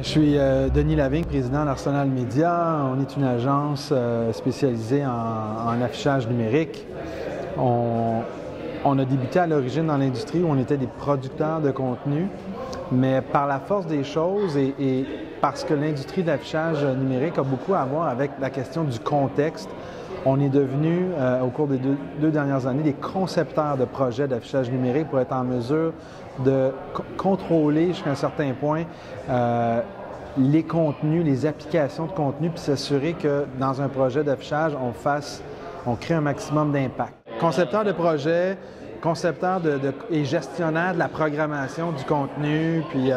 Je suis Denis Lavigne, président d'Arsenal Media. On est une agence spécialisée en affichage numérique. On a débuté à l'origine dans l'industrie où on était des producteurs de contenu, mais par la force des choses et parce que l'industrie de l'affichage numérique a beaucoup à voir avec la question du contexte, on est devenu, au cours des deux dernières années, des concepteurs de projets d'affichage numérique pour être en mesure de contrôler jusqu'à un certain point les contenus, les applications de contenu, puis s'assurer que dans un projet d'affichage, on crée un maximum d'impact. Concepteur de projet, concepteur et gestionnaire de la programmation du contenu, puis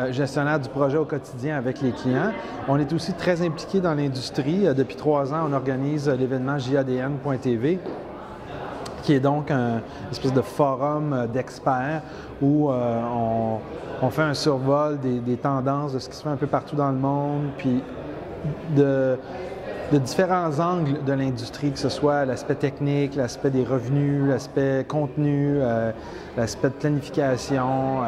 gestionnaire du projet au quotidien avec les clients. On est aussi très impliqué dans l'industrie. Depuis 3 ans, on organise l'événement JADN.tv, qui est donc une espèce de forum d'experts où on fait un survol des tendances de ce qui se fait un peu partout dans le monde, puis de différents angles de l'industrie, que ce soit l'aspect technique, l'aspect des revenus, l'aspect contenu, l'aspect de planification.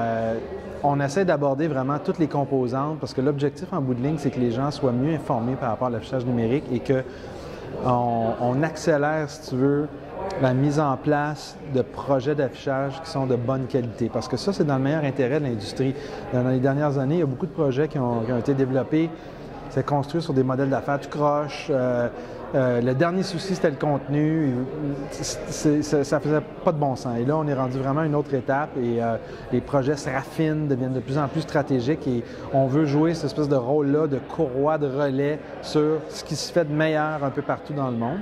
On essaie d'aborder vraiment toutes les composantes parce que l'objectif en bout de ligne, c'est que les gens soient mieux informés par rapport à l'affichage numérique et qu'on accélère, si tu veux, la mise en place de projets d'affichage qui sont de bonne qualité. Parce que ça, c'est dans le meilleur intérêt de l'industrie. Dans les dernières années, il y a beaucoup de projets qui ont été développés. C'est construit sur des modèles d'affaires tout croche. Le dernier souci, c'était le contenu. Ça faisait pas de bon sens. Et là, on est rendu vraiment à une autre étape et les projets se raffinent, deviennent de plus en plus stratégiques et on veut jouer cette espèce de rôle-là de courroie de relais sur ce qui se fait de meilleur un peu partout dans le monde.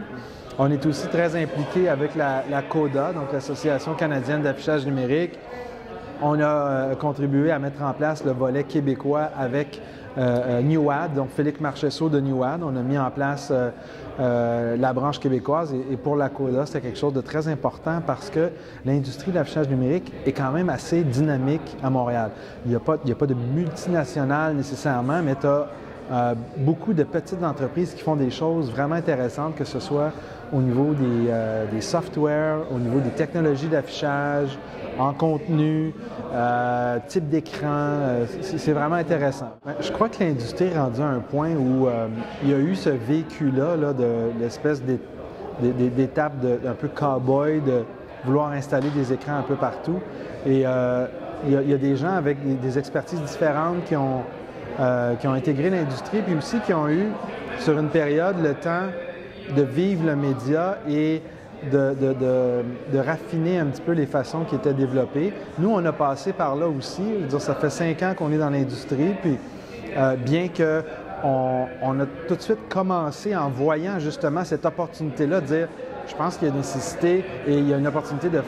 On est aussi très impliqué avec la CODA, donc l'Association canadienne d'affichage numérique. On a contribué à mettre en place le volet québécois avec NewAd, donc Félix Marcheseau de NewAd. On a mis en place la branche québécoise et pour la CODA, c'était quelque chose de très important parce que l'industrie de l'affichage numérique est quand même assez dynamique à Montréal. Il n'y a pas de multinationales nécessairement, mais tu as beaucoup de petites entreprises qui font des choses vraiment intéressantes, que ce soit au niveau des softwares, au niveau des technologies d'affichage, en contenu, type d'écran. C'est vraiment intéressant. Je crois que l'industrie est rendue à un point où il y a eu ce vécu-là de l'espèce d'étape un peu cow-boy, de vouloir installer des écrans un peu partout. Et il y a des gens avec des expertises différentes qui ont intégré l'industrie, puis aussi qui ont eu, sur une période, le temps de vivre le média et de raffiner un petit peu les façons qui étaient développées. Nous, on a passé par là aussi. Je veux dire, ça fait 5 ans qu'on est dans l'industrie, puis bien qu'on a tout de suite commencé en voyant justement cette opportunité-là, de dire, je pense qu'il y a une nécessité et il y a une opportunité de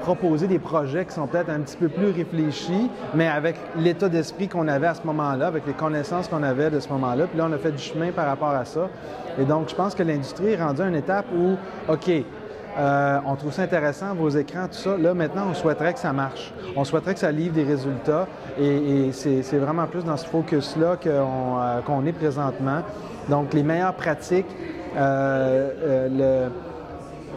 proposer des projets qui sont peut-être un petit peu plus réfléchis, mais avec l'état d'esprit qu'on avait à ce moment-là, avec les connaissances qu'on avait de ce moment-là. Puis là, on a fait du chemin par rapport à ça. Et donc, je pense que l'industrie est rendue à une étape où, OK, on trouve ça intéressant, vos écrans, tout ça. Là, maintenant, on souhaiterait que ça marche. On souhaiterait que ça livre des résultats. Et c'est vraiment plus dans ce focus-là qu'on est présentement. Donc, les meilleures pratiques,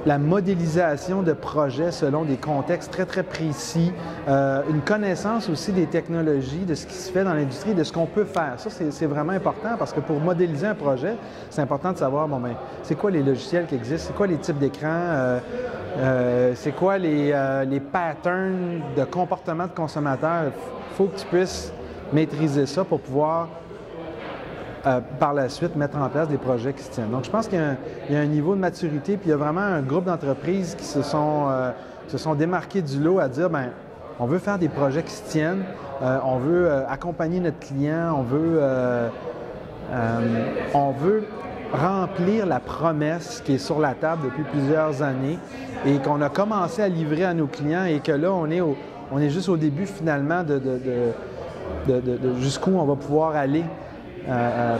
la modélisation de projets selon des contextes très, très précis, une connaissance aussi des technologies, de ce qui se fait dans l'industrie, de ce qu'on peut faire. Ça, c'est vraiment important parce que pour modéliser un projet, c'est important de savoir, bon, ben, c'est quoi les logiciels qui existent, c'est quoi les types d'écran, c'est quoi les patterns de comportement de consommateur. Il faut que tu puisses maîtriser ça pour pouvoir par la suite, mettre en place des projets qui se tiennent. Donc, je pense qu'il y a un niveau de maturité, puis il y a vraiment un groupe d'entreprises qui se sont démarqués du lot à dire, bien, on veut faire des projets qui se tiennent, on veut accompagner notre client, on veut remplir la promesse qui est sur la table depuis plusieurs années et qu'on a commencé à livrer à nos clients et que là, on est juste au début finalement de jusqu'où on va pouvoir aller.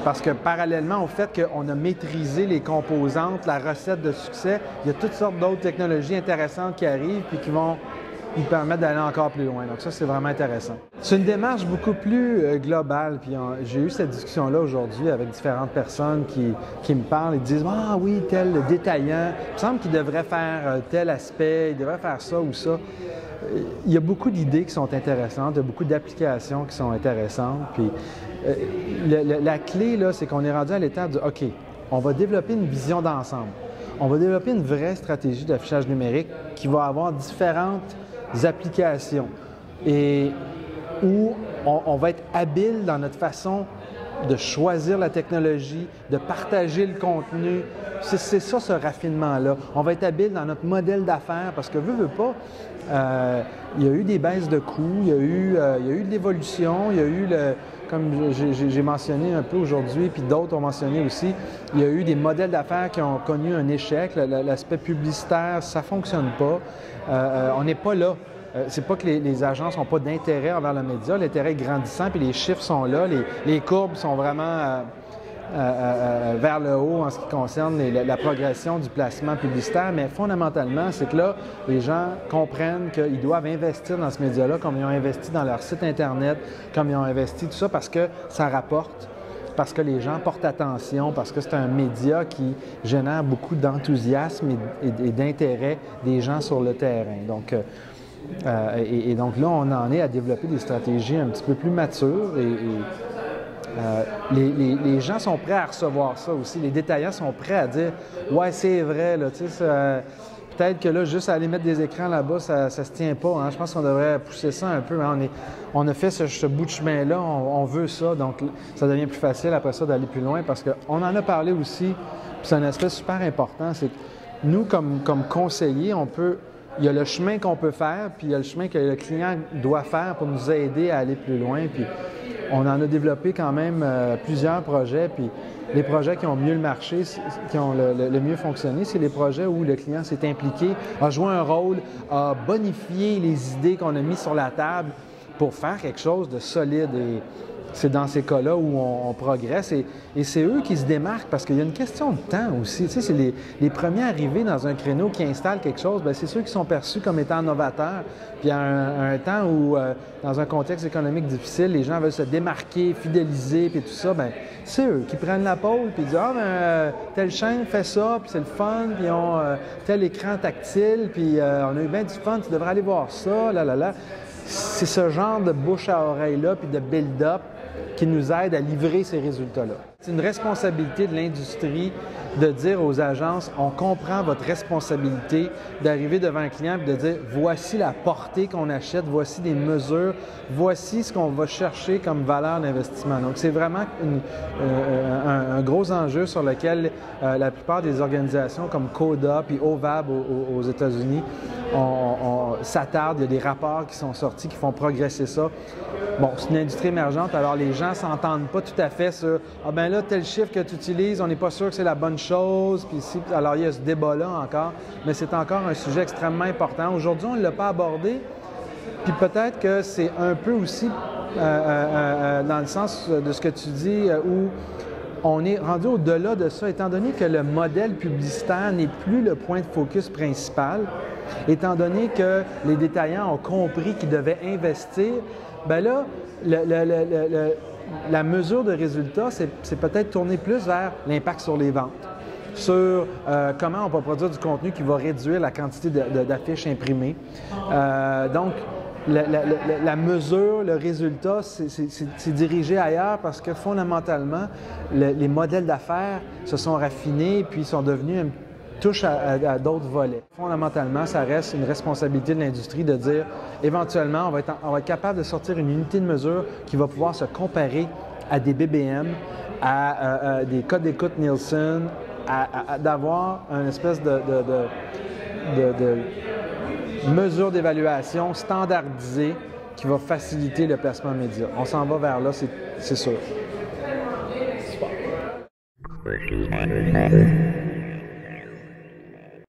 Parce que parallèlement au fait qu'on a maîtrisé les composantes, la recette de succès, il y a toutes sortes d'autres technologies intéressantes qui arrivent et qui vont nous permettre d'aller encore plus loin. Donc ça, c'est vraiment intéressant. C'est une démarche beaucoup plus globale. Puis j'ai eu cette discussion-là aujourd'hui avec différentes personnes qui me parlent et disent « Ah oui, tel détaillant, il me semble qu'il devrait faire tel aspect, il devrait faire ça ou ça. » il y a beaucoup d'idées qui sont intéressantes, il y a beaucoup d'applications qui sont intéressantes. Puis la clé, là, c'est qu'on est rendu à l'étape de OK, on va développer une vision d'ensemble. On va développer une vraie stratégie d'affichage numérique qui va avoir différentes applications et où on va être habile dans notre façon de choisir la technologie, de partager le contenu. C'est ça, ce raffinement-là. On va être habile dans notre modèle d'affaires parce que, veut pas, il y a eu des baisses de coûts, il y a eu de l'évolution, il y a eu, comme j'ai mentionné un peu aujourd'hui, puis d'autres ont mentionné aussi, il y a eu des modèles d'affaires qui ont connu un échec. L'aspect publicitaire, ça ne fonctionne pas. On n'est pas là. C'est pas que les agences n'ont pas d'intérêt envers le média, l'intérêt est grandissant, puis les chiffres sont là, les courbes sont vraiment vers le haut en ce qui concerne la progression du placement publicitaire, mais fondamentalement, c'est que là, les gens comprennent qu'ils doivent investir dans ce média-là comme ils ont investi dans leur site Internet, comme ils ont investi tout ça parce que ça rapporte, parce que les gens portent attention, parce que c'est un média qui génère beaucoup d'enthousiasme et d'intérêt des gens sur le terrain. Donc, donc là, on en est à développer des stratégies un petit peu plus matures les gens sont prêts à recevoir ça aussi. Les détaillants sont prêts à dire « Ouais, c'est vrai, là, tu sais, peut-être que là, juste aller mettre des écrans là-bas, ça se tient pas. Hein? Je pense qu'on devrait pousser ça un peu. Hein? On a fait ce bout de chemin-là, on veut ça, donc ça devient plus facile après ça d'aller plus loin parce qu'on en a parlé aussi, puis c'est un aspect super important, c'est que nous, comme conseillers, il y a le chemin qu'on peut faire, puis il y a le chemin que le client doit faire pour nous aider à aller plus loin. Puis on en a développé quand même plusieurs projets, puis les projets qui ont mieux marché, qui ont le mieux fonctionné, c'est les projets où le client s'est impliqué, a joué un rôle, a bonifié les idées qu'on a mises sur la table pour faire quelque chose de solide. Et c'est dans ces cas-là où on progresse et c'est eux qui se démarquent parce qu'il y a une question de temps aussi. Tu sais, c'est les premiers arrivés dans un créneau qui installent quelque chose, bien, c'est ceux qui sont perçus comme étant novateurs. Puis à un temps où, dans un contexte économique difficile, les gens veulent se démarquer, fidéliser, puis tout ça, bien, c'est eux qui prennent la pôle puis disent « Ah, bien, telle chaîne fait ça, puis c'est le fun, puis ils ont tel écran tactile, puis on a eu bien du fun, tu devrais aller voir ça, là, là, là. » C'est ce genre de bouche à oreille-là, puis de build-up qui nous aide à livrer ces résultats-là. C'est une responsabilité de l'industrie de dire aux agences, on comprend votre responsabilité d'arriver devant un client et de dire, voici la portée qu'on achète, voici des mesures, voici ce qu'on va chercher comme valeur d'investissement. Donc, c'est vraiment un gros enjeu sur lequel la plupart des organisations comme CODA puis OVAB aux États-Unis s'attardent. Il y a des rapports qui sont sortis qui font progresser ça. Bon, c'est une industrie émergente, alors les gens ne s'entendent pas tout à fait sur « Ah ben là, tel chiffre que tu utilises, on n'est pas sûr que c'est la bonne chose. » Puis ici, alors il y a ce débat-là encore, mais c'est encore un sujet extrêmement important. Aujourd'hui, on ne l'a pas abordé, puis peut-être que c'est un peu aussi dans le sens de ce que tu dis, où on est rendu au-delà de ça, étant donné que le modèle publicitaire n'est plus le point de focus principal, étant donné que les détaillants ont compris qu'ils devaient investir, bien là, la mesure de résultat, c'est peut-être tourner plus vers l'impact sur les ventes, sur comment on peut produire du contenu qui va réduire la quantité d'affiches imprimées. Donc, la mesure, le résultat, c'est dirigé ailleurs parce que fondamentalement, les modèles d'affaires se sont raffinés puis sont devenus touche à d'autres volets. Fondamentalement, ça reste une responsabilité de l'industrie de dire, éventuellement, on va être capable de sortir une unité de mesure qui va pouvoir se comparer à des BBM, à des codes d'écoute Nielsen, d'avoir une espèce de mesure d'évaluation standardisée qui va faciliter le placement média. On s'en va vers là, c'est sûr. Super.